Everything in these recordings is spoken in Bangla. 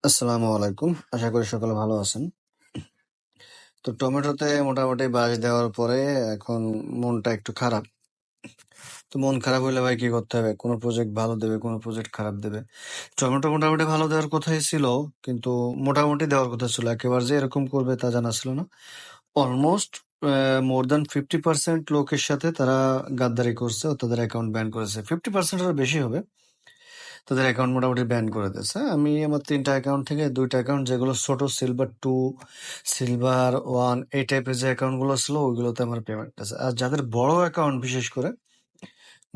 আসসালামু আলাইকুম, আশা করি সকলে ভালো আছেন। তো টমেটোতে মোটামুটি বাঁশ দেওয়ার পরে এখন মনটা একটু খারাপ। তো মন খারাপ হলে ভাই কি করতে হবে? কোনো প্রজেক্ট ভালো দেবে, কোনো প্রজেক্ট খারাপ দেবে। টমেটো মোটামুটি ভালো দেওয়ার কথাই ছিল, কিন্তু মোটামুটি দেওয়ার কথা ছিল, একেবারে যে এরকম করবে তা জানা ছিল না। অলমোস্ট মোর দ্যান 50% লোকের সাথে তারা গাদ্দারি করছে ও তাদের অ্যাকাউন্ট ব্যান করেছে। 50% এর বেশি হবে, তাদের অ্যাকাউন্ট মোটামুটি ব্যান করে দিয়েছে। আমি আমার 3টা অ্যাকাউন্ট থেকে 2টা অ্যাকাউন্ট, যেগুলো ছোট সিলভার 2, সিলভার 1 এই টাইপের যে অ্যাকাউন্ট গুলো ছিল ওইগুলোতে আমার পেমেন্ট আছে। আর যাদের বড় অ্যাকাউন্ট, বিশেষ করে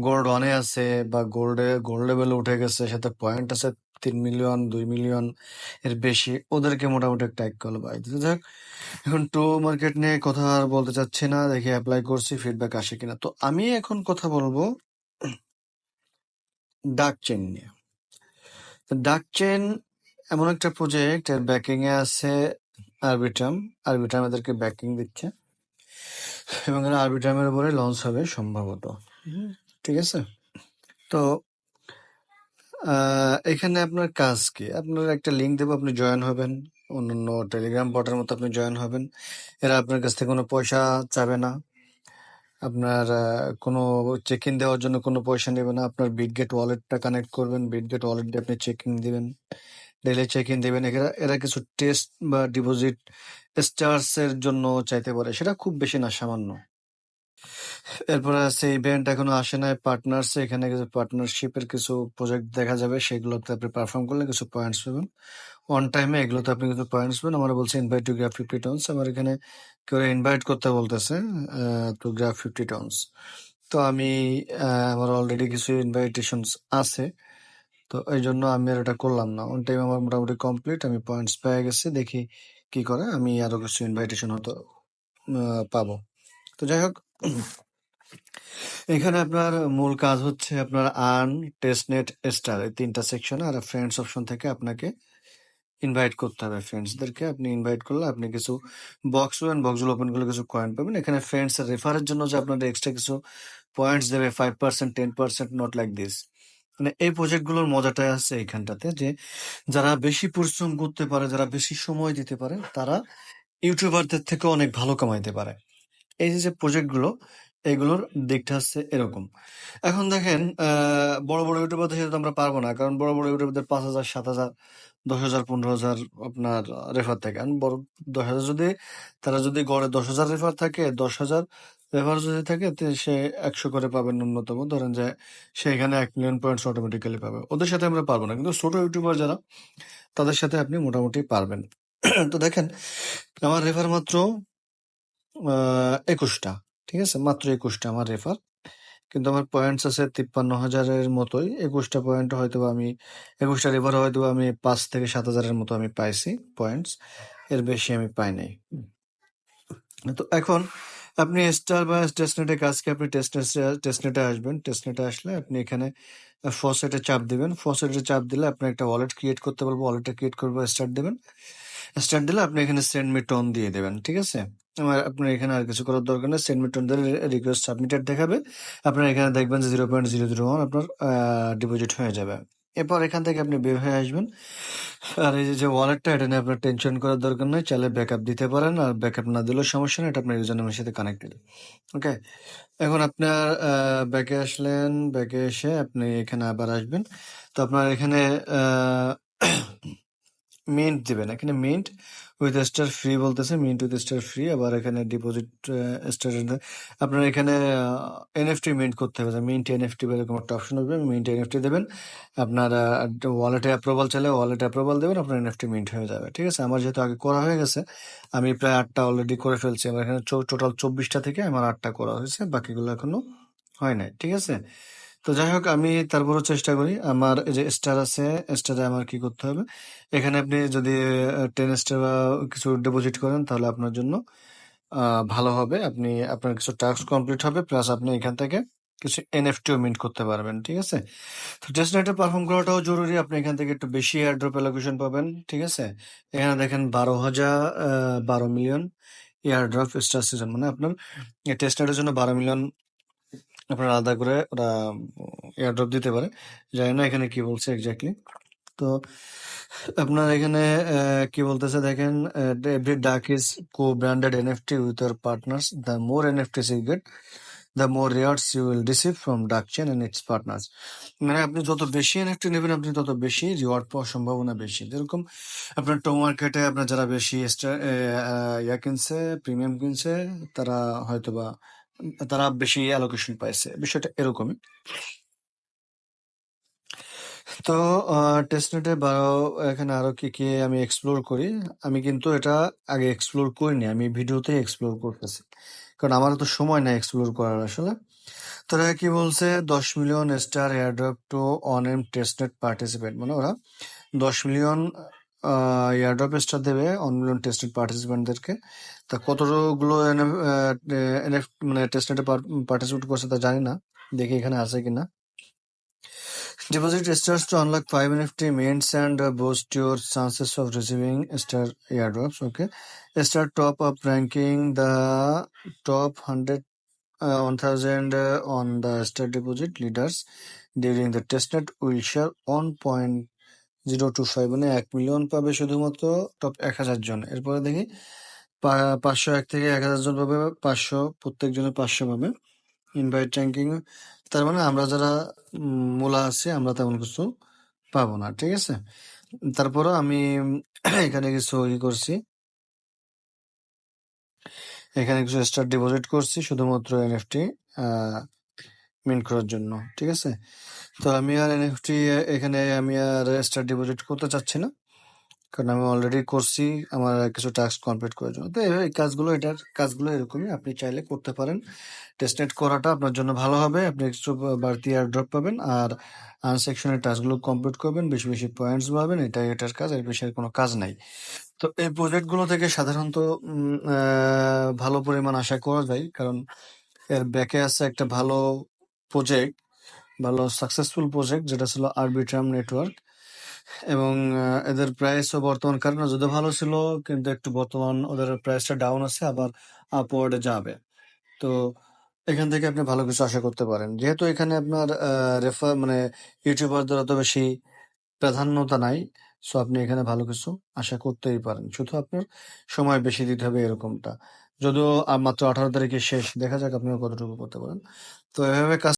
গোল্ড 1 এ আছে বা গোল্ড লেভেলে উঠে গেছে, সাথে পয়েন্ট আছে 3 মিলিয়ন 2 মিলিয়ন এর বেশি, ওদেরকে মোটামুটি একটা এক কল বাই দিতে। যাক, এখন টু মার্কেট নিয়ে কথা আর বলতে চাচ্ছি না, দেখি অ্যাপ্লাই করছি ফিডব্যাক আসে কিনা। তো আমি এখন কথা বলবো ডাক চেন নিয়ে। ডাক চেন এমন একটা প্রজেক্ট, এর ব্যাকিং এ আছে আরবিট্রাম। আরবিট্রাম এদেরকে ব্যাকিং দিচ্ছে এবং এরা আরবিট্রামের উপরে লঞ্চ হবে সম্ভবত। ঠিক আছে। তো এখানে আপনার কাজ কি? আপনার একটা লিঙ্ক দেবো, আপনি জয়েন হবেন। অন্যান্য টেলিগ্রাম বটের মতো আপনি জয়েন হবেন। এরা আপনার কাছ থেকে কোনো পয়সা চাবে না। আপনার কোনো চেক ইন দেওয়ার জন্য কোনো পয়সা নেবে না। আপনার বিটগেট ওয়ালেটটা কানেক্ট করবেন, বিটগেট ওয়ালেট দিয়ে আপনি চেক ইন দিবেন, ডেইলি চেক ইন দিবেন। এরা এরা কিছু টেস্ট বা ডিপোজিট স্টার্স এর জন্য চাইতে পারে, সেটা খুব বেশি না, সামান্য। এরপরে আছে ইভেন্ট, এখনো আসে নাই। পার্টনার্স, এখানে কিছু পার্টনারশিপের কিছু প্রজেক্ট দেখা যাবে, সেগুলোতে আপনি পারফর্ম করলে কিছু পয়েন্টস পাবেন। অন টাইমে এগুলোতে আপনি কিছু পয়েন্টস পাবেন। আমরা বলছি ইনভাইট টু গ্রাফ 50 টনস, আমার এখানে কেউ ইনভাইট করতে বলতেছে টু গ্রাফ 50 টনস। তো আমি আমার অলরেডি কিছু ইনভাইটেশনস আছে, তো এই জন্য আমি আর এটা করলাম না। অন টাইম আমার মোটামুটি কমপ্লিট, আমি পয়েন্টস পেয়ে গেছি। দেখি কি করে, আমি আরো কিছু ইনভাইটেশন হয়তো পাবো। তো যাই হোক, এখানে আপনার মূল কাজ হচ্ছে আপনার আর্ন, টেস্টনেট, স্টার, এই 3টা সেকশন। আর ফ্রেন্ডস অপশন থেকে আপনাকে ইনভাইট করতে হবে। ফ্রেন্ডসদেরকে আপনি ইনভাইট করলে আপনি কিছু বক্স পাবেন, বক্সগুলো ওপেন করলে কিছু কয়েন পাবেন। এখানে ফ্রেন্ডস রেফারের জন্য যে আপনাদের এক্সট্রা কিছু পয়েন্টস দেবে, 5%, 10%, নট লাইক দিস। মানে এই প্রজেক্টগুলোর মজাটাই আছে এইখানটাতে, যে যারা বেশি পরিশ্রম করতে পারে, যারা বেশি সময় দিতে পারে, তারা ইউটিউবারদের থেকে অনেক ভালো কামাইতে পারে। এই যে প্রজেক্ট গুলো, এগুলোর দিকটা হচ্ছে এরকম। এখন দেখেন, বড় বড় ইউটিউবারদের সাথে তো আমরা পারবো না, কারণ বড় বড় ইউটিউবারদের 5,000, 7,000, 10,000, 15,000 আপনার রেফার থাকে। আর বড় 10,000 যদি, তারা যদি গড়ে 10,000 রেফার থাকে, 10,000 রেফার যদি থাকে, তো সে 100 করে পাবে ন্যূনতম। ধরেন যে সে এখানে 1 মিলিয়ন পয়েন্টস অটোমেটিক্যালি পাবে। ওদের সাথে আমরা পারবো না, কিন্তু ছোট ইউটিউবার যারা, তাদের সাথে আপনি মোটামুটি পারবেন। তো দেখেন, আমার রেফার মাত্র 21টা। ঠিক আছে, মাত্র 21টা আমার রেফার, কিন্তু আমার পয়েন্টস আছে 53,000-এর মতোই। 21টা পয়েন্ট হয়তো আমি, 21টা রেফার হয়তো আমি 5 থেকে 7,000-এর মতো আমি পাইছি পয়েন্টস, এর বেশি আমি পাই নাই। তো এখন আপনি স্টার বা টেস্টনেটে কাজকে, আপনি টেস্টনেটে আসবেন। টেস্টনেটে আসলে আপনি এখানে ফসেটে চাপ দিবেন। ফসেটে চাপ দিলে আপনি একটা ওয়ালেট ক্রিয়েট করতে পারবো। ওয়ালেটটা ক্রিয়েট করবো, স্টার্ট দেবেন। স্টার্ট দিলে আপনি এখানে সেন্ড মি টোন দিয়ে দেবেন। ঠিক আছে, আমার আপনার এখানে আর কিছু করার দরকার নেই। সেন্ড মি টোন দিলে রিকোয়েস্ট সাবমিটেড দেখাবে। আপনার এখানে দেখবেন যে 0.001 আপনার ডিপোজিট হয়ে যাবে। এরপর এখান থেকে আপনি বের হয়ে আসবেন। আর এই যে ওয়ালেটটা, এটা নিয়ে আপনার টেনশন করার দরকার নেই। চাইলে ব্যাকআপ দিতে পারেন, আর ব্যাকআপ না দিলেও সমস্যা নেই, এটা আপনার ইউজার নামের সাথে কানেক্টেড। ওকে, এখন আপনার ব্যাকে আসলেন, ব্যাকে এসে আপনি এখানে আবার আসবেন। তো আপনার এখানে মিন্ট দিবেন। এখানে মিন্ট উইথ স্টার ফ্রি বলতেছে, মিন্ট উইথ স্টার ফ্রি। আবার এখানে ডিপোজিট স্টার, আপনার এখানে এনএফটি মিন্ট করতে হবে। মিন্ট এনএফটি এরকম একটা অপশন হবে, মিন্ট এনএফটি দেবেন। আপনার ওয়ালেটে অ্যাপ্রুভাল চাইলে ওয়ালেটে অ্যাপ্রুভাল দেবেন, আপনার এনএফটি মিন্ট হয়ে যাবে। ঠিক আছে, আমার যেহেতু আগে করা হয়ে গেছে, আমি প্রায় 8টা অলরেডি করে ফেলছি। আমার এখানে টোটাল 24টা থেকে আমার 8টা করা হয়েছে, বাকিগুলো এখনো হয় নাই। ঠিক আছে, তো যাই হোক, আমি তারপরও চেষ্টা করি। আমার এই যে স্টার আছে, স্টারে আমার কি করতে হবে, এখানে আপনি যদি 10 স্টার বা কিছু ডিপোজিট করেন, তাহলে আপনার জন্য ভালো হবে। আপনি, আপনার কিছু টাস্ক কমপ্লিট হবে, প্লাস আপনি এখান থেকে কিছু এনএফটিও মিন্ট করতে পারবেন। ঠিক আছে, তো টেস্টনেটে পারফর্ম করাটাও জরুরি। আপনি এখান থেকে একটু বেশি এয়ারড্রপ অ্যালোকেশন পাবেন। ঠিক আছে, এখানে দেখেন 12 মিলিয়ন এয়ারড্রপ স্টার সিজন, মানে আপনার টেস্টনেটের জন্য 12 মিলিয়ন আপনার আলাদা করে ওরা এয়ারড্রপ দিতে পারে। জানি না এখানে কি বলছে এক্স্যাক্টলি। তো আপনার এখানে কি বলতেছে দেখেন, every duck is co branded NFT with your partners, the more NFTs you get the more rewards you will receive from Duck Chain and its partners. মানে আপনি যত বেশি এনএফটি নেবেন আপনি তত বেশি রিওয়ার্ড পাওয়ার সম্ভাবনা বেশি। যেরকম আপনার টো মার্কেটে আপনার যারা বেশি ইয়া কিনছে, প্রিমিয়াম কিনছে, তারা হয়তোবা তারা বেশি অ্যালোকেশন পাইছে, বিষয়টা এরকমই। তো টেস্টনেটে বা এখানে আরো কি কি আমি এক্সপ্লোর করি, আমি কিন্তু এটা আগে এক্সপ্লোর করিনি, আমি ভিডিওতে এক্সপ্লোর করতেছি, কারণ আমার তো সময় নাই এক্সপ্লোর করার আসলে। তারা কি বলছে, 10 million star airdrop to on M testnet participant, মানে ওরা 10 মিলিয়ন এয়ারড্রপ স্টার দেবে 1 মিলিয়ন টেস্টনেট পার্টিসিপেন্টদেরকে। তা কতগুলো মানে টেস্টনেটে পার্টিসিপেট করছে তা জানি না, দেখি এখানে আছে কিনা। Deposit stars to unlock 5 NFT mints and boost your chances of receiving star airdrops. Okay, start top up ranking the top 1000 on the star deposit leaders during the testnet will share 1.025, মানে 1 মিলিয়ন পাবে শুধুমাত্র টপ 1000 জন। এরপরে দেখি 501 থেকে 1000 জন পাবে 500, প্রত্যেকজনে 500 পাবে। ইনভাইট র্যাঙ্কিং, তার মানে আমরা যারা মূলা আছি আমরা তেমন কিছু পাবো না, ঠিক আছে। তারপরও আমি এখানে কিছু করছি, এখানে কিছু স্টার ডিপোজিট করছি শুধুমাত্র এনএফটি মিন্ট করার জন্য, ঠিক আছে। তো আমি আর এনএফটি এখানে আমি আর স্টার ডিপোজিট করতে চাচ্ছি না, কারণ আমি অলরেডি করছি আমার কিছু টাস্ক কমপ্লিট করার জন্য। তো এই কাজগুলো, এটার কাজগুলো এরকমই, আপনি চাইলে করতে পারেন। টেস্টনেট করাটা আপনার জন্য ভালো হবে, আপনি একটু বাড়তি এয়ারড্রপ পাবেন, আর আনসেকশনের টাস্কগুলো কমপ্লিট করবেন, বেশি বেশি পয়েন্টস পাবেন, এটাই এটার কাজ, এর বেশি আর কোনো কাজ নাই। তো এই প্রজেক্টগুলো থেকে সাধারণত ভালো পরিমাণ আশা করা যায়, কারণ এর ব্যাকে আছে একটা ভালো প্রজেক্ট, ভালো সাকসেসফুল প্রজেক্ট, যেটা ছিল আরবিট্রাম নেটওয়ার্ক। এবং এদের প্রাইসও বর্তমান কারণে যদি ভালো ছিল, কিন্তু একটু বর্তমান ওদের প্রাইসটা ডাউন আছে, আবার আপওয়ার্ডে যাবে। তো এখান থেকে আপনি ভালো কিছু আশা করতে পারেন, যেহেতু এখানে আপনার মানে ইউটিউবারদের অত বেশি প্রাধান্যতা নাই। সো আপনি এখানে ভালো কিছু আশা করতেই পারেন, শুধু আপনার সময় বেশি দিতে হবে এরকমটা। যদিও মাত্র 18 তারিখে শেষ, দেখা যাক আপনিও কতটুকু করতে পারেন। তো এভাবে কাজ